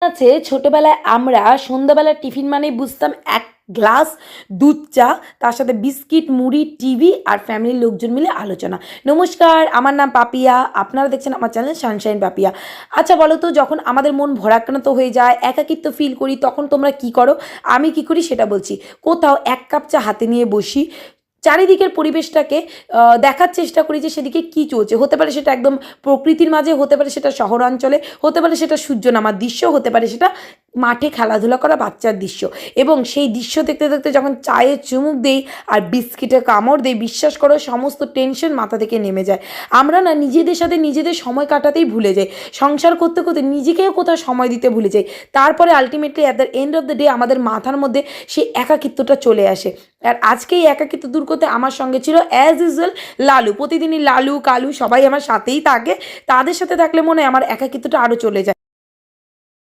আছে ছোটবেলায় আমরা সন্ধ্যাবেলা টিফিন মানেই বুঝতাম এক গ্লাস দুধ চা, তার সাথে বিস্কিট, মুড়ি, টিভি আর ফ্যামিলির লোকজন মিলে আলোচনা। নমস্কার, আমার নাম পাপিয়া, আপনারা দেখছেন আমার চ্যানেল সানশাইন পাপিয়া। আচ্ছা বলো তো, যখন আমাদের মন ভরাক্রান্ত হয়ে যায়, একাকিত্ব ফিল করি, তখন তোমরা কি করো? আমি কি করি সেটা বলছি। কোথাও এক কাপ চা হাতে নিয়ে বসি, চারিদিকের পরিবেশটাকে দেখার চেষ্টা করি যে সেদিকে কী চলছে। হতে পারে সেটা একদম প্রকৃতির মাঝে, হতে পারে সেটা শহরাঞ্চলে, হতে পারে সেটা সূর্য নামার দৃশ্য, হতে পারে সেটা মাঠে খেলাধুলা করা বাচ্চার দৃশ্য। এবং সেই দৃশ্য দেখতে দেখতে যখন চায়ে চুমুক দেই আর বিস্কিটে কামড় দেই, বিশ্বাস করো সমস্ত টেনশন মাথা থেকে নেমে যায়। আমরা না নিজেদের সাথে নিজেদের সময় কাটাতেই ভুলে যাই, সংসার করতে করতে নিজেকেও কোথাও সময় দিতে ভুলে যাই। তারপরে ultimately at the end of the day আমাদের মাথার মধ্যে সেই একাকিত্বটা চলে আসে। আর আজকে এই একাকিত্ব দূর করতে আমার সঙ্গে ছিল অ্যাজ ইউজুয়াল লালু। প্রতিদিনই লালু কালু সবাই আমার সাথেই থাকে, তাদের সাথে থাকলে মনে হয় আমার একাকিত্বটা আরও চলে যায়।